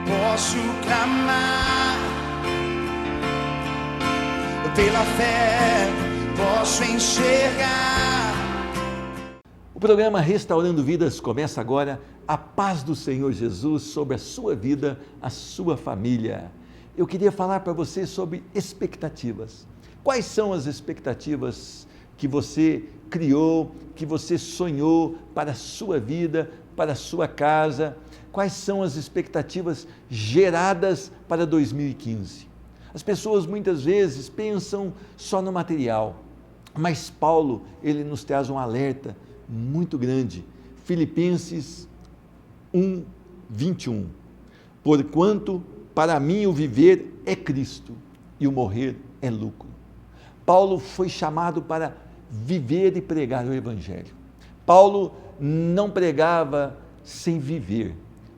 posso clamar, pela fé posso enxergar. O programa Restaurando Vidas começa agora. A paz do Senhor Jesus sobre a sua vida, a sua família. Eu queria falar para você sobre expectativas. Quais são as expectativas que você criou, que você sonhou para a sua vida, para a sua casa? Quais são as expectativas geradas para 2015? As pessoas muitas vezes pensam só no material, mas Paulo, ele nos traz um alerta muito grande. Filipenses 1:21. Porquanto para mim o viver é Cristo e o morrer é lucro. Paulo foi chamado para viver e pregar o Evangelho. Paulo não pregava sem viver.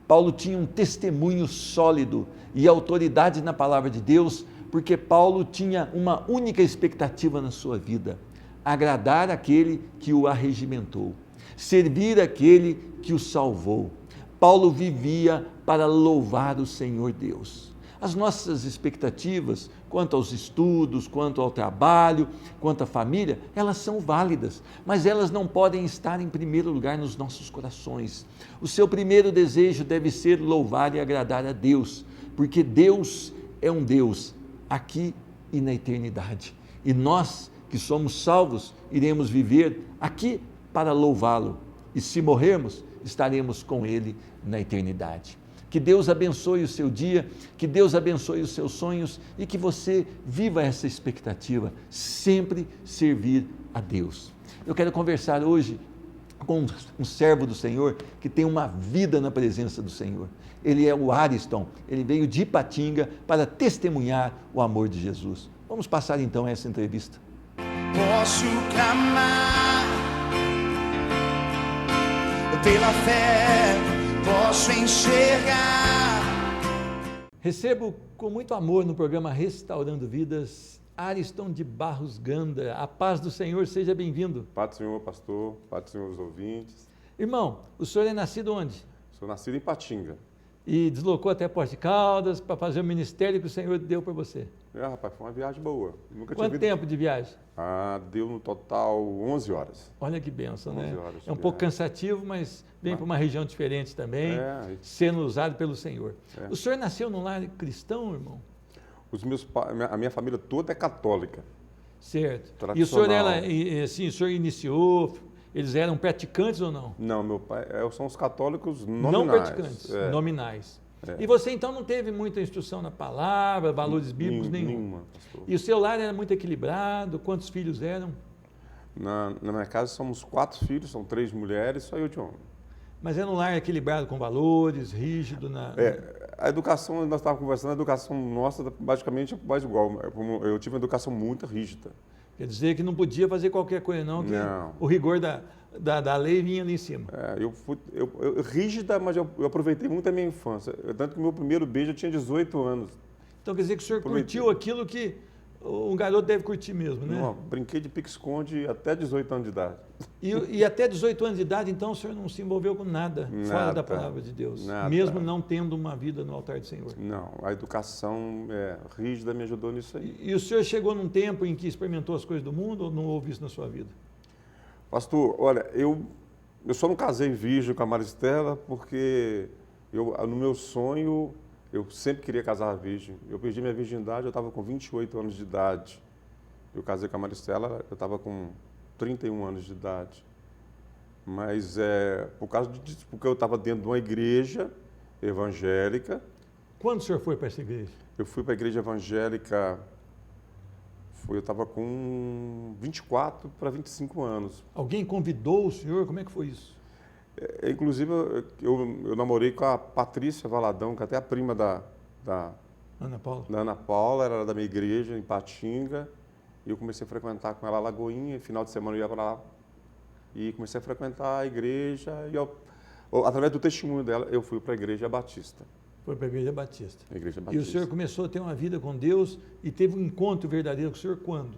Paulo tinha um testemunho sólido e autoridade na palavra de Deus, porque Paulo tinha uma única expectativa na sua vida: agradar aquele que o arregimentou, servir aquele que o salvou. Paulo vivia para louvar o Senhor Deus. As nossas expectativas quanto aos estudos, quanto ao trabalho, quanto à família, elas são válidas, mas elas não podem estar em primeiro lugar nos nossos corações. O seu primeiro desejo deve ser louvar e agradar a Deus, porque Deus é um Deus aqui e na eternidade. E nós, que somos salvos, iremos viver aqui para louvá-lo. E se morrermos, estaremos com Ele na eternidade. Que Deus abençoe o seu dia, que Deus abençoe os seus sonhos e que você viva essa expectativa, sempre servir a Deus. Eu quero conversar hoje com um servo do Senhor que tem uma vida na presença do Senhor. Ele é o Ariston, ele veio de Ipatinga para testemunhar o amor de Jesus. Vamos passar então essa entrevista. Posso clamar, pela fé posso enxergar. Recebo com muito amor no programa Restaurando Vidas, Ariston de Barros Ganda. A paz do Senhor, seja bem-vindo. Paz do Senhor, pastor, paz do Senhor, os ouvintes. Irmão, o senhor é nascido onde? Sou nascido em Ipatinga. E deslocou até Porto de Caldas para fazer o ministério que o Senhor deu para você. Rapaz, foi uma viagem boa. Nunca Quanto tempo de viagem? Deu no total 11 horas. Olha que bênção, né? 11 horas É um pouco cansativo, mas vem para uma região diferente também, sendo usado pelo Senhor. O senhor nasceu num lar cristão, irmão? A minha família toda é católica. Certo. E o Tradicional. senhor, assim, o senhor iniciou, eles eram praticantes ou não? Não, meu pai são os católicos nominais. Não praticantes, nominais. E você então não teve muita instrução na palavra, valores bíblicos nenhum? Nenhuma, pastor. E o seu lar era muito equilibrado? Quantos filhos eram? Na minha casa somos 4 filhos, são 3 mulheres, só eu de homem. Mas era um lar equilibrado com valores, rígido? A educação, nós estávamos conversando, a educação nossa basicamente é quase igual. Eu tive uma educação muito rígida. Quer dizer que não podia fazer qualquer coisa não, que o rigor da lei vinha ali em cima. Rígida, mas eu aproveitei muito a minha infância. Tanto que o meu primeiro beijo eu tinha 18 anos. Então quer dizer que o senhor curtiu aquilo que um garoto deve curtir mesmo, né? Não, brinquei de pique-esconde até 18 anos de idade. E até 18 anos de idade, então, o senhor não se envolveu com nada fora da palavra de Deus? Nada. Mesmo não tendo uma vida no altar do Senhor? Não, a educação rígida me ajudou nisso aí. E o senhor chegou num tempo em que experimentou as coisas do mundo ou não houve isso na sua vida? Pastor, olha, eu só não casei virgem com a Maristela porque no meu sonho eu sempre queria casar virgem. Eu perdi minha virgindade, eu estava com 28 anos de idade. Eu casei com a Maristela, eu estava com 31 anos de idade. Mas porque eu estava dentro de uma igreja evangélica. Quando o senhor foi para essa igreja? Eu fui para a igreja evangélica, eu estava com 24 para 25 anos. Alguém convidou o senhor? Como é que foi isso? Inclusive, eu namorei com a Patrícia Valadão, que é até a prima da Ana Paula? Da Ana Paula, ela era da minha igreja, em Ipatinga. E eu comecei a frequentar com ela a Lagoinha, e final de semana eu ia para lá. E comecei a frequentar a igreja, e através do testemunho dela, eu fui para a Igreja Batista. Foi para a Igreja Batista. Igreja E Batista. o senhor começou a ter uma vida com Deus e teve um encontro verdadeiro com o senhor quando?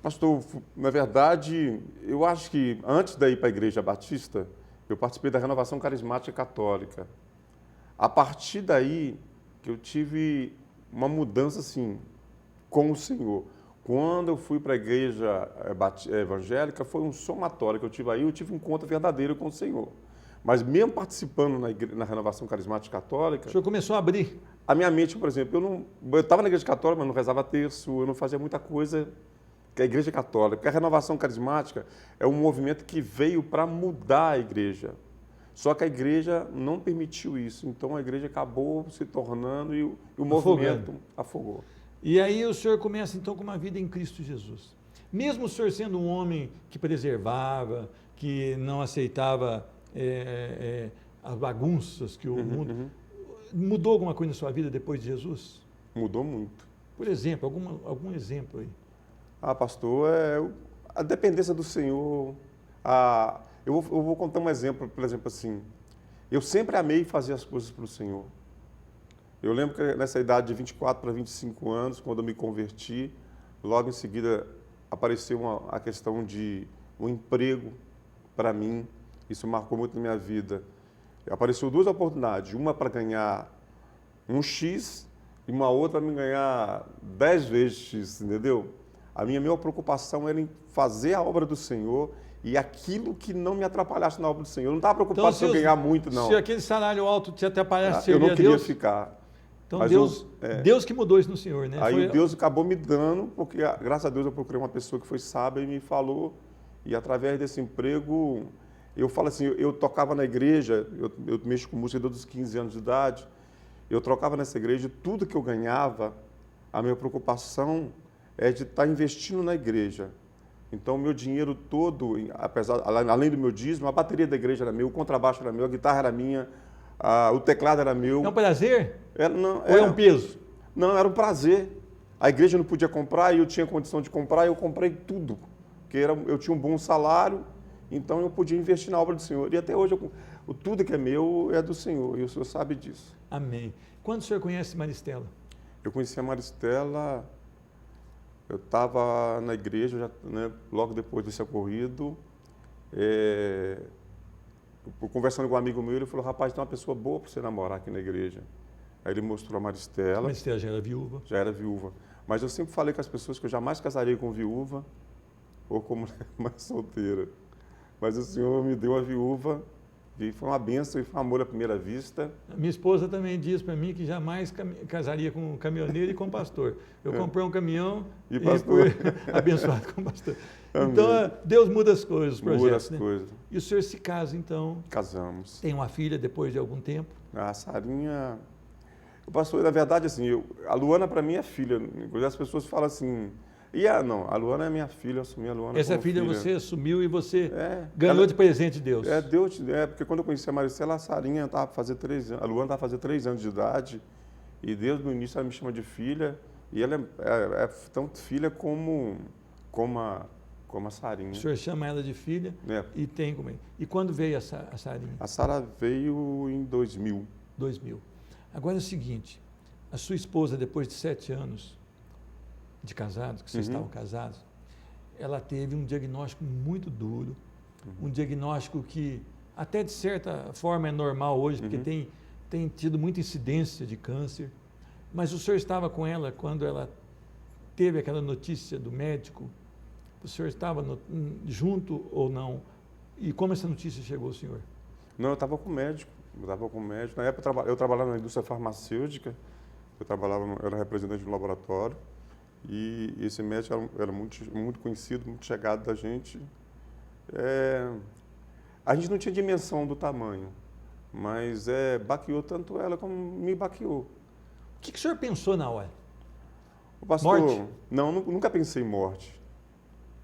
Pastor, na verdade, eu acho que antes de ir para a Igreja Batista, eu participei da Renovação Carismática Católica. A partir daí que eu tive uma mudança assim com o Senhor. Quando eu fui para a igreja evangélica, foi um somatório que eu tive aí, eu tive um encontro verdadeiro com o Senhor. Mas mesmo participando na renovação carismática católica... O senhor começou a abrir? A minha mente, por exemplo, eu estava na igreja católica, mas não rezava terço, eu não fazia muita coisa que a igreja católica. Porque a renovação carismática é um movimento que veio para mudar a igreja. Só que a igreja não permitiu isso. Então a igreja acabou se tornando e o movimento afogou. E aí o senhor começa então com uma vida em Cristo Jesus. Mesmo o senhor sendo um homem que preservava, que não aceitava as bagunças que o mundo... Mudou alguma coisa na sua vida depois de Jesus? Mudou muito. Por exemplo, algum exemplo aí? Pastor, a dependência do Senhor. Eu vou contar um exemplo, por exemplo, assim. Eu sempre amei fazer as coisas para o Senhor. Eu lembro que nessa idade de 24 para 25 anos, quando eu me converti, logo em seguida apareceu a questão de um emprego para mim. Isso marcou muito na minha vida. Apareceu duas oportunidades, uma para ganhar um X e uma outra para me ganhar 10 vezes X, entendeu? A minha maior preocupação era em fazer a obra do Senhor e aquilo que não me atrapalhasse na obra do Senhor. Eu não estava preocupado então, se eu ganhar muito, não. Se aquele salário alto te atrapalhasse, eu não queria Deus? ficar. Então mas Deus que mudou isso no senhor, né? Aí Deus acabou me dando, porque graças a Deus eu procurei uma pessoa que foi sábia e me falou, e através desse emprego... Eu falo assim, eu tocava na igreja, eu mexo com música desde os 15 anos de idade, eu trocava nessa igreja, tudo que eu ganhava, a minha preocupação é de estar investindo na igreja. Então, o meu dinheiro todo, além do meu dízimo, a bateria da igreja era meu, o contrabaixo era meu, a guitarra era minha, o teclado era meu. É um prazer? Ou é um peso? Não, era um prazer. A igreja não podia comprar e eu tinha condição de comprar e eu comprei tudo, porque eu tinha um bom salário. Então, eu podia investir na obra do Senhor. E até hoje, tudo que é meu é do Senhor. E o Senhor sabe disso. Amém. Quando o senhor conhece Maristela? Eu conheci a Maristela, eu estava na igreja, logo depois desse ocorrido. Conversando com um amigo meu, ele falou, rapaz, tem uma pessoa boa para você namorar aqui na igreja. Aí ele mostrou a Maristela. A Maristela já era viúva? Já era viúva. Mas eu sempre falei com as pessoas que eu jamais casaria com viúva ou com mulher mais solteira. Mas o Senhor me deu a viúva e foi uma bênção e foi um amor à primeira vista. Minha esposa também diz para mim que jamais casaria com um caminhoneiro e com um pastor. Eu comprei um caminhão e fui abençoado com um pastor. Amém. Então, Deus muda as coisas, os projetos. Muda as coisas. E o senhor se casa, então? Casamos. Tem uma filha depois de algum tempo? A Sarinha... O pastor, na verdade, assim, a Luana para mim é filha. As pessoas falam assim... a Luana é minha filha, eu assumi a Luana. Essa filha você assumiu e você ganhou de presente de Deus. Porque quando eu conheci a Maristela, a Sarinha estava para fazer 3 anos, a Luana estava para fazer 3 anos de idade, e desde o início ela me chama de filha, e ela é tanto filha como a Sarinha. O senhor chama ela de filha e tem como. E quando veio a Sarinha? A Sara veio em 2000. 2000. Agora é o seguinte, a sua esposa, depois de 7 anos de casados, que vocês estavam casados, ela teve um diagnóstico muito duro, um diagnóstico que até de certa forma é normal hoje, porque tem tido muita incidência de câncer, mas o senhor estava com ela quando ela teve aquela notícia do médico? O senhor estava junto ou não? E como essa notícia chegou ao senhor? Não, eu estava com o médico. Na época eu trabalhava na indústria farmacêutica, eu era representante do laboratório, e esse médico era muito conhecido, muito chegado da gente. A gente não tinha dimensão do tamanho, mas baqueou tanto ela como me baqueou. O que o senhor pensou na hora? O pastor, morte? Não, nunca pensei em morte.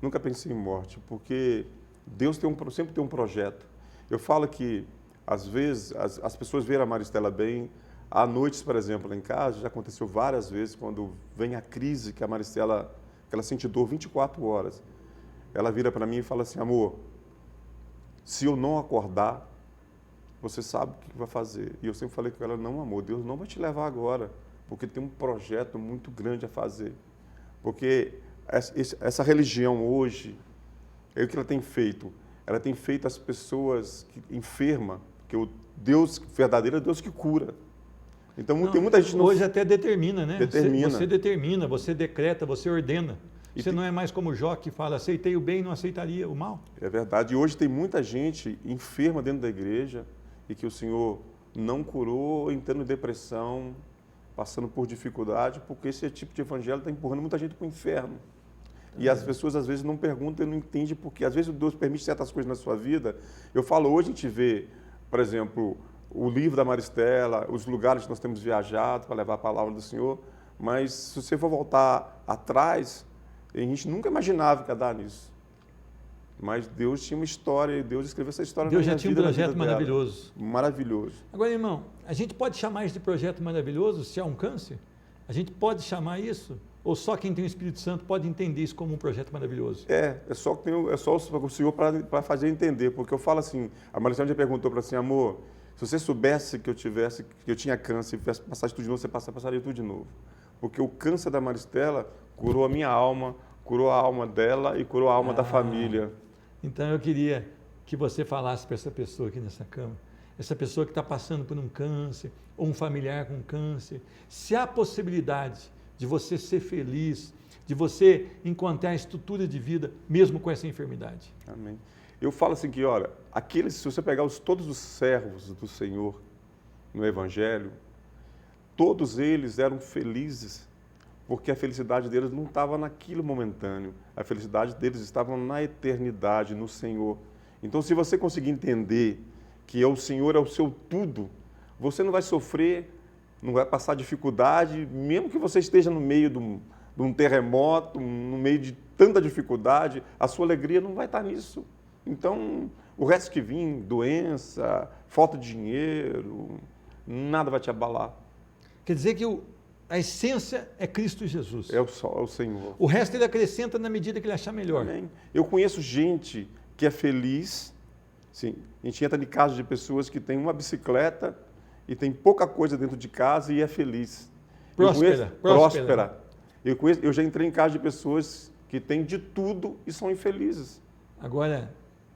Nunca pensei em morte, porque Deus sempre tem um projeto. Eu falo que, às vezes, as pessoas veem a Maristela bem. À noite, por exemplo, lá em casa, já aconteceu várias vezes, quando vem a crise, que a Maristela, que ela sente dor 24 horas. Ela vira para mim e fala assim, amor, se eu não acordar, você sabe o que vai fazer. E eu sempre falei com ela, não, amor, Deus não vai te levar agora, porque tem um projeto muito grande a fazer. Porque essa religião hoje, o que ela tem feito? Ela tem feito as pessoas enfermas, porque o Deus verdadeiro é Deus que cura. Então tem muita gente... Hoje até determina, né? Determina. Você determina, você decreta, você ordena. E você não é mais como Jó que fala, aceitei o bem e não aceitaria o mal. É verdade. E hoje tem muita gente enferma dentro da igreja e que o Senhor não curou, entrando em depressão, passando por dificuldade, porque esse tipo de evangelho está empurrando muita gente para o inferno. E as pessoas às vezes não perguntam e não entendem porque às vezes Deus permite certas coisas na sua vida. Eu falo, hoje a gente vê, por exemplo, o livro da Maristela, os lugares que nós temos viajado para levar a palavra do Senhor, mas se você for voltar atrás, a gente nunca imaginava que ia dar nisso. Mas Deus tinha uma história e Deus escreveu essa história na minha vida. Deus já tinha um projeto maravilhoso. Maravilhoso. Agora, irmão, a gente pode chamar isso de projeto maravilhoso se há um câncer? A gente pode chamar isso? Ou só quem tem o Espírito Santo pode entender isso como um projeto maravilhoso? É só o Senhor para fazer entender. Porque eu falo assim, a Maristela já perguntou para assim, amor, se você soubesse que eu tinha câncer e passasse tudo de novo, você passaria tudo de novo. Porque o câncer da Maristela curou a minha alma, curou a alma dela e curou a alma da família. Então eu queria que você falasse para essa pessoa aqui nessa cama, essa pessoa que está passando por um câncer, ou um familiar com câncer, se há possibilidade de você ser feliz, de você encontrar estrutura de vida, mesmo com essa enfermidade. Amém. Eu falo assim que, olha, se você pegar todos os servos do Senhor no Evangelho, todos eles eram felizes, porque a felicidade deles não estava naquilo momentâneo, a felicidade deles estava na eternidade, no Senhor. Então, se você conseguir entender que o Senhor é o seu tudo, você não vai sofrer, não vai passar dificuldade, mesmo que você esteja no meio de um terremoto, no meio de tanta dificuldade, a sua alegria não vai estar nisso. Então, o resto que vir, doença, falta de dinheiro, nada vai te abalar. Quer dizer que a essência é Cristo Jesus. É o Senhor. O resto ele acrescenta na medida que ele achar melhor. Amém. Eu conheço gente que é feliz. Sim, a gente entra em casa de pessoas que têm uma bicicleta e tem pouca coisa dentro de casa e é feliz. Próspera. Eu já entrei em casa de pessoas que têm de tudo e são infelizes. Agora,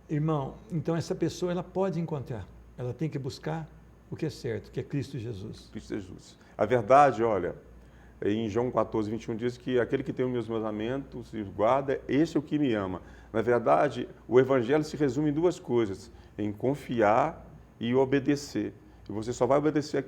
irmão, então essa pessoa ela pode encontrar. Ela tem que buscar o que é certo, que é Cristo Jesus. Cristo Jesus. A verdade, olha, em João 14, 21 diz que aquele que tem os meus mandamentos e os guarda, esse é o que me ama. Na verdade, o Evangelho se resume em duas coisas, em confiar e obedecer. E você só vai obedecer a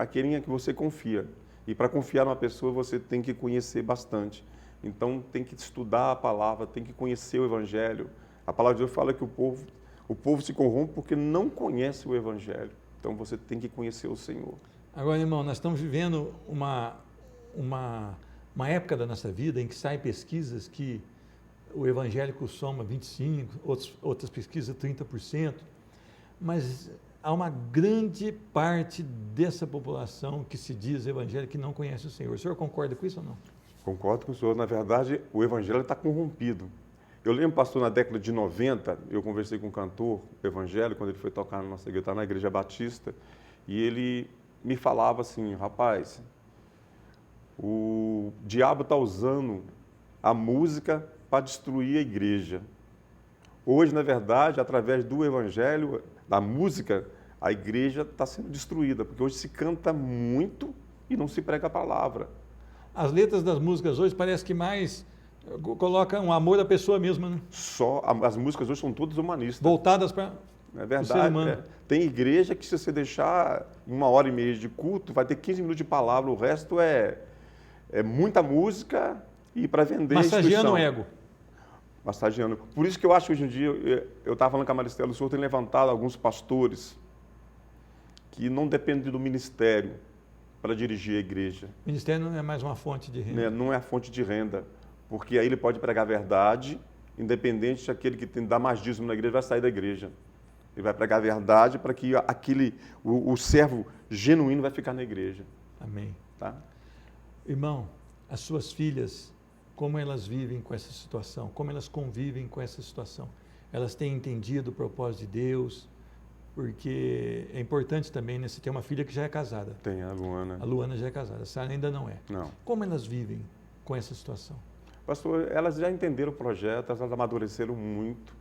quem que você confia. E para confiar numa pessoa, você tem que conhecer bastante. Então, tem que estudar a palavra, tem que conhecer o Evangelho. A palavra de Deus fala que o povo se corrompe porque não conhece o Evangelho. Então, você tem que conhecer o Senhor. Agora, irmão, nós estamos vivendo uma época da nossa vida em que saem pesquisas que o evangélico soma 25%, outras pesquisas 30%, mas há uma grande parte dessa população que se diz evangélica que não conhece o Senhor. O senhor concorda com isso ou não? Concordo com o senhor. Na verdade, o evangelho está corrompido. Eu lembro, pastor, na década de 90, eu conversei com um cantor evangélico, quando ele foi tocar na nossa igreja, na Igreja Batista, e ele me falava assim, rapaz, o diabo está usando a música para destruir a igreja. Hoje, na verdade, através do evangelho, da música, a igreja está sendo destruída, porque hoje se canta muito e não se prega a palavra. As letras das músicas hoje parece que mais colocam um amor à pessoa mesma, né? As músicas hoje são todas humanistas. Voltadas para é verdade. Tem igreja que, se você deixar em 1h30 de culto, vai ter 15 minutos de palavra, o resto é muita música e para vender massageando o ego. Massageando. Por isso que eu acho que hoje em dia, eu estava falando com a Maristela, o Senhor tem levantado alguns pastores que não dependem do ministério para dirigir a igreja. O ministério não é mais uma fonte de renda. Não é a fonte de renda, porque aí ele pode pregar a verdade, independente de aquele que dá mais dízimo na igreja vai sair da igreja. Ele vai pregar a verdade para que o servo genuíno vai ficar na igreja. Amém. Tá? Irmão, as suas filhas, como elas vivem com essa situação? Como elas convivem com essa situação? Elas têm entendido o propósito de Deus? Porque é importante também, né? Você tem uma filha que já é casada. Tem, a Luana. A Luana já é casada, a Sara ainda não é. Não. Como elas vivem com essa situação? Pastor, elas já entenderam o projeto, elas amadureceram muito.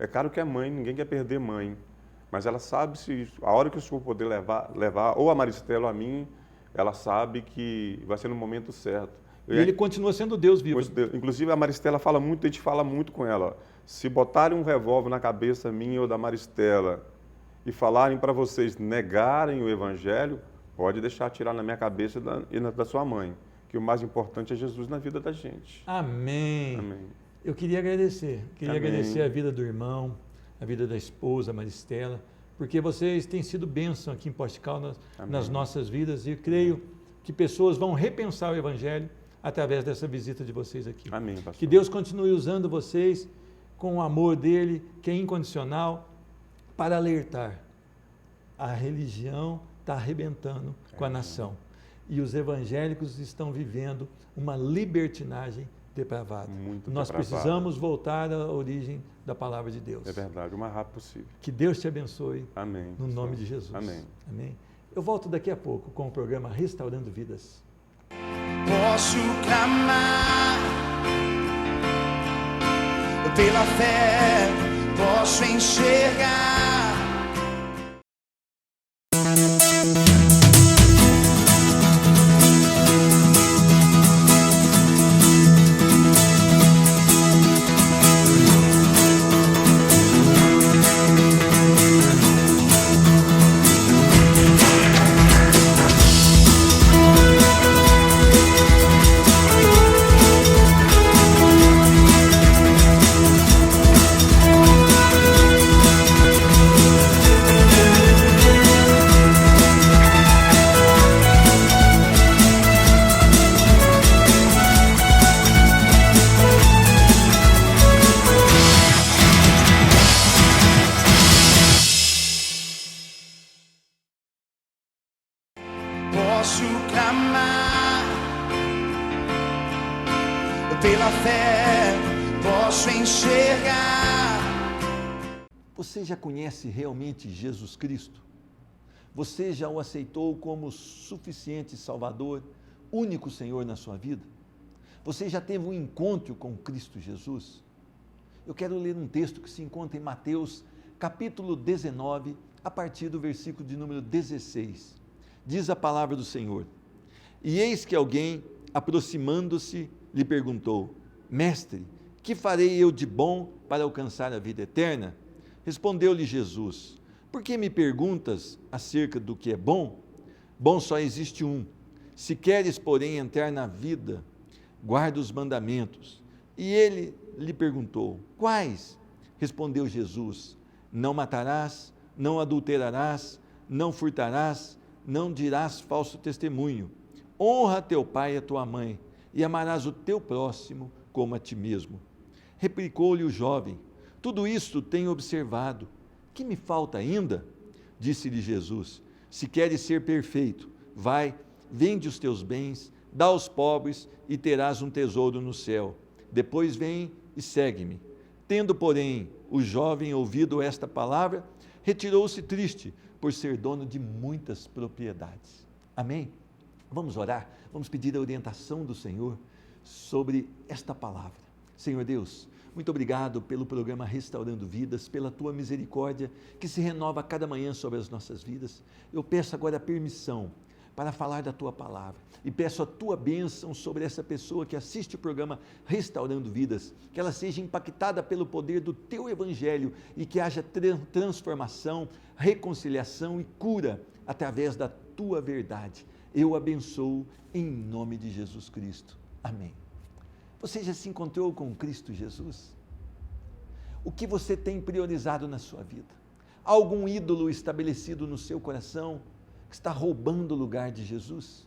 É claro que é mãe, ninguém quer perder mãe. Mas ela sabe se a hora que o senhor puder levar ou a Maristela ou a mim, ela sabe que vai ser no momento certo. E ele continua sendo Deus vivo. Inclusive a Maristela fala muito, a gente fala muito com ela. Se botarem um revólver na cabeça minha ou da Maristela e falarem para vocês negarem o Evangelho, pode deixar atirar na minha cabeça e da sua mãe, que o mais importante é Jesus na vida da gente. Amém. Amém. Eu queria agradecer. Amém. Agradecer a vida do irmão, a vida da esposa, Maristela, porque vocês têm sido bênção aqui em Poste Caldas nas nossas vidas e creio que pessoas vão repensar o Evangelho através dessa visita de vocês aqui. Amém, pastor. Que Deus continue usando vocês com o amor dele, que é incondicional, para alertar. A religião está arrebentando com a nação. E os evangélicos estão vivendo uma libertinagem depravada. Nós precisamos voltar à origem da palavra de Deus. É verdade, o mais rápido possível. Que Deus te abençoe. Amém. No nome de Jesus. Amém. Amém. Eu volto daqui a pouco com o programa Restaurando Vidas. Posso clamar pela fé, posso enxergar. Posso clamar pela fé, posso enxergar. Você já conhece realmente Jesus Cristo? Você já o aceitou como suficiente Salvador, único Senhor na sua vida? Você já teve um encontro com Cristo Jesus? Eu quero ler um texto que se encontra em Mateus, capítulo 19, a partir do versículo de número 16. Diz a palavra do Senhor: E eis que alguém, aproximando-se, lhe perguntou: Mestre, que farei eu de bom para alcançar a vida eterna? Respondeu-lhe Jesus: Por que me perguntas acerca do que é bom? Bom só existe um. Se queres, porém, entrar na vida, guarda os mandamentos. E ele lhe perguntou: Quais? Respondeu Jesus: Não matarás, não adulterarás, não furtarás, não dirás falso testemunho. Honra teu pai e a tua mãe, e amarás o teu próximo como a ti mesmo. Replicou-lhe o jovem: Tudo isto tenho observado. Que me falta ainda? Disse-lhe Jesus: Se queres ser perfeito, vai, vende os teus bens, dá aos pobres e terás um tesouro no céu. Depois vem e segue-me. Tendo, porém, o jovem ouvido esta palavra, retirou-se triste, por ser dono de muitas propriedades. Amém? Vamos orar, vamos pedir a orientação do Senhor sobre esta palavra. Senhor Deus, muito obrigado pelo programa Restaurando Vidas, pela tua misericórdia que se renova a cada manhã sobre as nossas vidas. Eu peço agora a permissão para falar da tua palavra e peço a tua bênção sobre essa pessoa que assiste o programa Restaurando Vidas, que ela seja impactada pelo poder do teu evangelho e que haja transformação, reconciliação e cura através da tua verdade. Eu abençoo em nome de Jesus Cristo. Amém. Você já se encontrou com Cristo Jesus? O que você tem priorizado na sua vida? Há algum ídolo estabelecido no seu coração que está roubando o lugar de Jesus?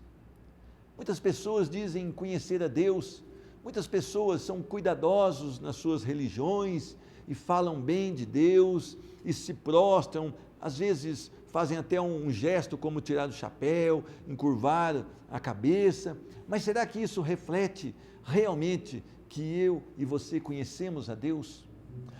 Muitas pessoas dizem conhecer a Deus, muitas pessoas são cuidadosos nas suas religiões e falam bem de Deus e se prostram, às vezes fazem até um gesto como tirar o chapéu, encurvar a cabeça, mas será que isso reflete realmente que eu e você conhecemos a Deus?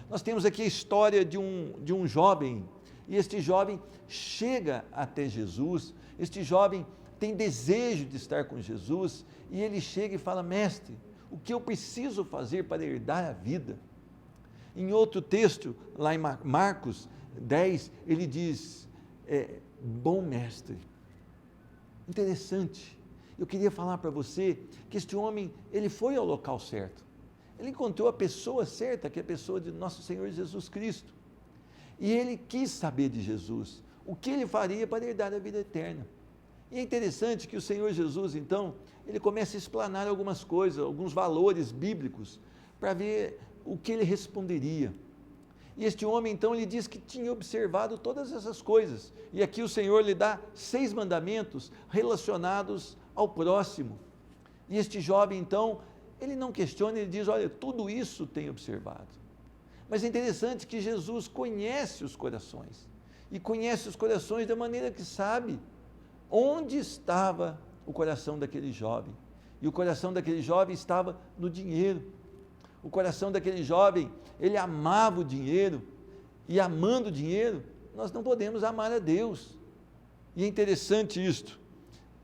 Nós temos aqui a história de um jovem, e este jovem chega até Jesus, este jovem tem desejo de estar com Jesus, e ele chega e fala: Mestre, o que eu preciso fazer para herdar a vida? Em outro texto, lá em Marcos, 10, ele diz, bom mestre. Interessante. Eu queria falar para você que este homem, ele foi ao local certo. Ele encontrou a pessoa certa, que é a pessoa de nosso Senhor Jesus Cristo. E ele quis saber de Jesus, o que ele faria para herdar a vida eterna. E é interessante que o Senhor Jesus, então, ele começa a explanar algumas coisas, alguns valores bíblicos, para ver o que ele responderia. E este homem, então, ele diz que tinha observado todas essas coisas. E aqui o Senhor lhe dá 6 mandamentos relacionados ao próximo. E este jovem, então, ele não questiona, ele diz, olha, tudo isso tem observado. Mas é interessante que Jesus conhece os corações. E conhece os corações da maneira que sabe onde estava o coração daquele jovem. E o coração daquele jovem estava no dinheiro. O coração daquele jovem, ele amava o dinheiro, e amando o dinheiro, nós não podemos amar a Deus. E é interessante isto.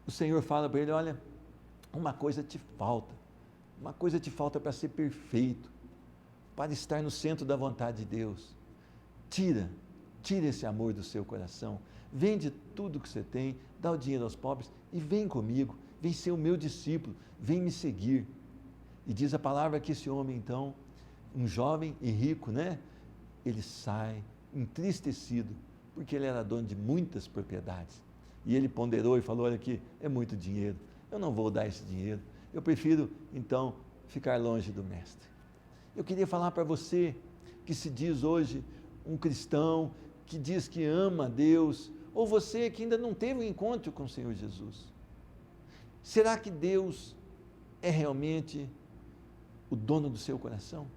O Senhor fala para ele, olha, uma coisa te falta para ser perfeito, para estar no centro da vontade de Deus. Tira esse amor do seu coração, vende tudo que você tem, dá o dinheiro aos pobres e vem comigo, vem ser o meu discípulo, vem me seguir. E diz a palavra que esse homem, então, um jovem e rico, né? Ele sai entristecido, porque ele era dono de muitas propriedades. E ele ponderou e falou, olha aqui, é muito dinheiro, eu não vou dar esse dinheiro, eu prefiro, então, ficar longe do mestre. Eu queria falar para você, que se diz hoje um cristão, que diz que ama a Deus, ou você que ainda não teve um encontro com o Senhor Jesus. Será que Deus é realmente o dono do seu coração?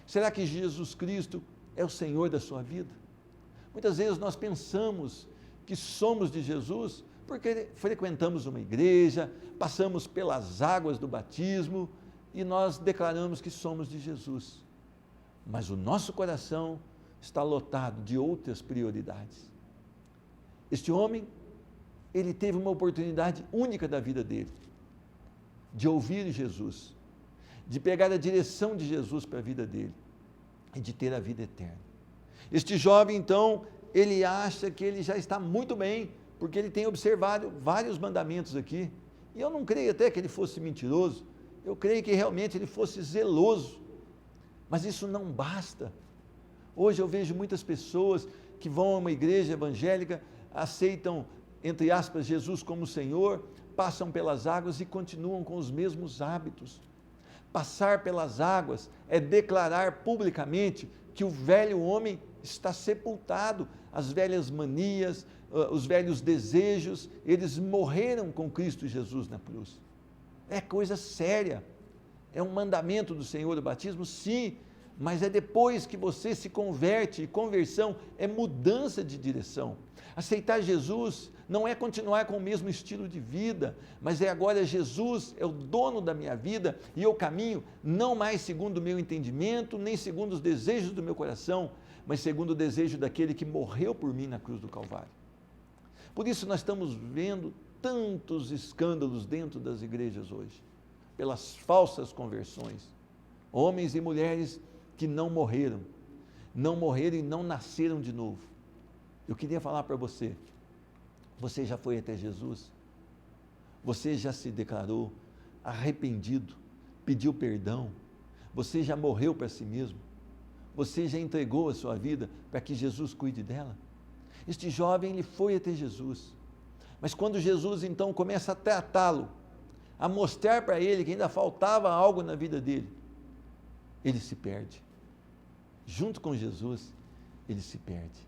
Será que Jesus Cristo é o Senhor da sua vida? Muitas vezes nós pensamos que somos de Jesus porque frequentamos uma igreja, passamos pelas águas do batismo e nós declaramos que somos de Jesus. Mas o nosso coração está lotado de outras prioridades. Este homem, ele teve uma oportunidade única da vida dele, de ouvir Jesus, de pegar a direção de Jesus para a vida dele e de ter a vida eterna. Este jovem, então, ele acha que ele já está muito bem, porque ele tem observado vários mandamentos aqui, e eu não creio até que ele fosse mentiroso, eu creio que realmente ele fosse zeloso, mas isso não basta. Hoje eu vejo muitas pessoas que vão a uma igreja evangélica, aceitam, entre aspas, Jesus como Senhor, passam pelas águas e continuam com os mesmos hábitos. Passar pelas águas é declarar publicamente que o velho homem está sepultado, as velhas manias, os velhos desejos, eles morreram com Cristo Jesus na cruz. É coisa séria, é um mandamento do Senhor do batismo, sim, mas é depois que você se converte, e conversão é mudança de direção. Aceitar Jesus não é continuar com o mesmo estilo de vida, mas é agora Jesus é o dono da minha vida e eu caminho não mais segundo o meu entendimento, nem segundo os desejos do meu coração, mas segundo o desejo daquele que morreu por mim na cruz do Calvário. Por isso nós estamos vendo tantos escândalos dentro das igrejas hoje, pelas falsas conversões, homens e mulheres que não morreram e não nasceram de novo. Eu queria falar para você, você já foi até Jesus? Você já se declarou arrependido, pediu perdão? Você já morreu para si mesmo? Você já entregou a sua vida para que Jesus cuide dela? Este jovem, ele foi até Jesus, mas quando Jesus então começa a tratá-lo, a mostrar para ele que ainda faltava algo na vida dele, ele se perde. Junto com Jesus, ele se perde.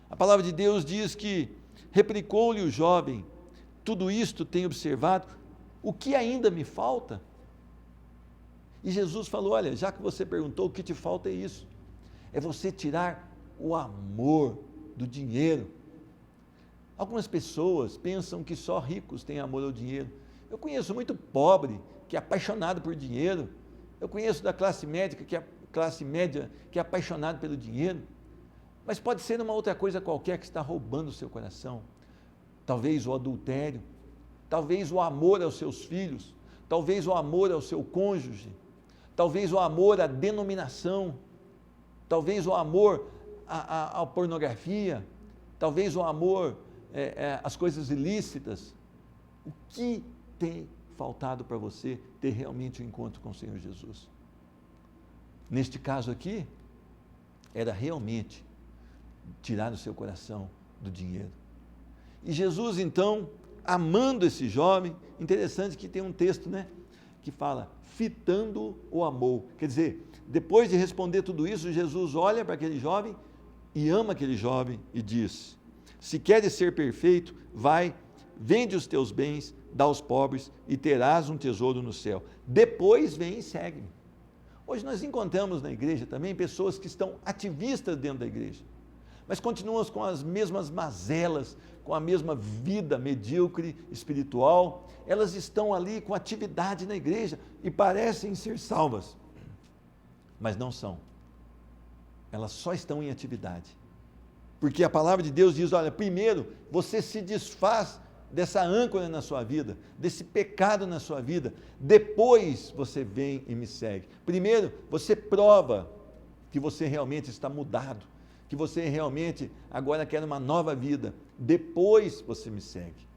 A palavra de Deus diz que replicou-lhe o jovem, tudo isto tenho observado, o que ainda me falta? E Jesus falou, olha, já que você perguntou, o que te falta é isso, é você tirar o amor do dinheiro. Algumas pessoas pensam que só ricos têm amor ao dinheiro. Eu conheço muito pobre que é apaixonado por dinheiro, eu conheço da classe média que é apaixonado pelo dinheiro, mas pode ser uma outra coisa qualquer que está roubando o seu coração, talvez o adultério, talvez o amor aos seus filhos, talvez o amor ao seu cônjuge, talvez o amor à denominação, talvez o amor à pornografia, talvez o amor às coisas ilícitas. O que tem faltado para você ter realmente um encontro com o Senhor Jesus? Neste caso aqui, era realmente tirar o seu coração do dinheiro. E Jesus, então, amando esse jovem, interessante que tem um texto, né, que fala, fitando o amor. Quer dizer, depois de responder tudo isso, Jesus olha para aquele jovem e ama aquele jovem e diz, se queres ser perfeito, vai, vende os teus bens, dá aos pobres e terás um tesouro no céu. Depois vem e segue-me. Hoje nós encontramos na igreja também pessoas que estão ativistas dentro da igreja, mas continuam com as mesmas mazelas, com a mesma vida medíocre espiritual. Elas estão ali com atividade na igreja e parecem ser salvas, mas não são. Elas só estão em atividade, porque a palavra de Deus diz, olha, primeiro você se desfaz dessa âncora na sua vida, desse pecado na sua vida, depois você vem e me segue. Primeiro você prova que você realmente está mudado, que você realmente agora quer uma nova vida, depois você me segue.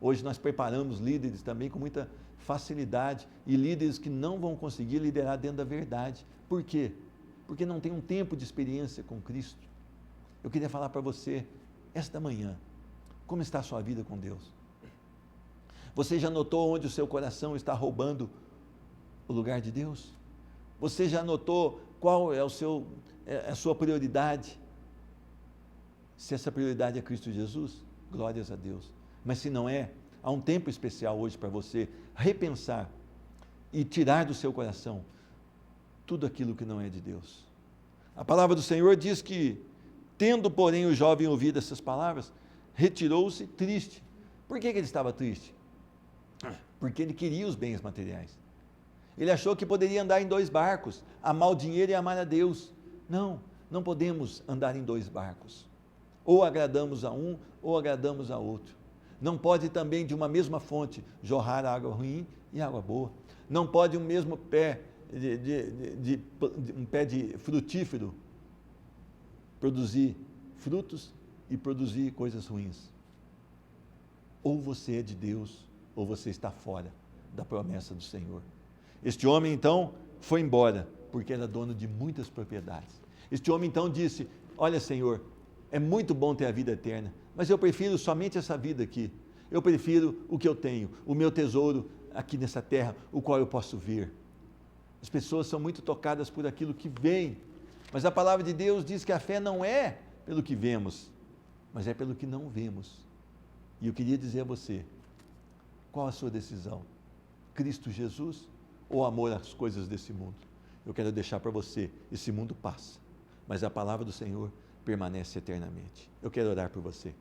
Hoje nós preparamos líderes também com muita facilidade, e líderes que não vão conseguir liderar dentro da verdade. Por quê? Porque não tem um tempo de experiência com Cristo. Eu queria falar para você, esta manhã, como está a sua vida com Deus? Você já notou onde o seu coração está roubando o lugar de Deus? Você já notou qual é a sua prioridade? Se essa prioridade é Cristo Jesus, glórias a Deus. Mas se não é, há um tempo especial hoje para você repensar e tirar do seu coração tudo aquilo que não é de Deus. A palavra do Senhor diz que, tendo porém o jovem ouvido essas palavras, retirou-se triste. Por que ele estava triste? Porque ele queria os bens materiais. Ele achou que poderia andar em 2 barcos, amar o dinheiro e amar a Deus. Não, não podemos andar em 2 barcos. Ou agradamos a um, ou agradamos a outro. Não pode também de uma mesma fonte jorrar água ruim e água boa. Não pode um mesmo pé de frutífero produzir frutos e produzir coisas ruins. Ou você é de Deus, ou você está fora da promessa do Senhor. Este homem então foi embora, porque era dono de muitas propriedades. Este homem então disse, olha Senhor, é muito bom ter a vida eterna, mas eu prefiro somente essa vida aqui. Eu prefiro o que eu tenho, o meu tesouro aqui nessa terra, o qual eu posso ver. As pessoas são muito tocadas por aquilo que vem, mas a palavra de Deus diz que a fé não é pelo que vemos, mas é pelo que não vemos. E eu queria dizer a você, qual a sua decisão? Cristo Jesus ou amor às coisas desse mundo? Eu quero deixar para você, esse mundo passa, mas a palavra do Senhor permanece eternamente. Eu quero orar por você.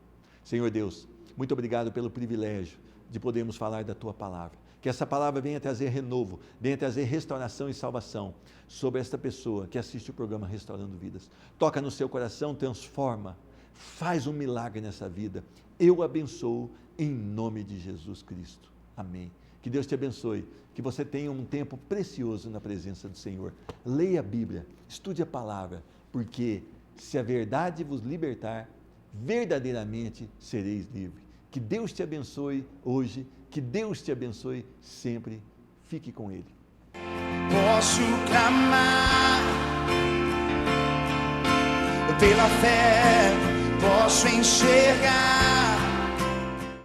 Senhor Deus, muito obrigado pelo privilégio de podermos falar da Tua palavra. Que essa palavra venha trazer renovo, venha trazer restauração e salvação sobre esta pessoa que assiste o programa Restaurando Vidas. Toca no seu coração, transforma, faz um milagre nessa vida. Eu abençoo em nome de Jesus Cristo. Amém. Que Deus te abençoe, que você tenha um tempo precioso na presença do Senhor. Leia a Bíblia, estude a palavra, porque se a verdade vos libertar, verdadeiramente sereis livres. Que Deus te abençoe hoje, que Deus te abençoe sempre. Fique com Ele. Posso clamar pela fé, posso enxergar.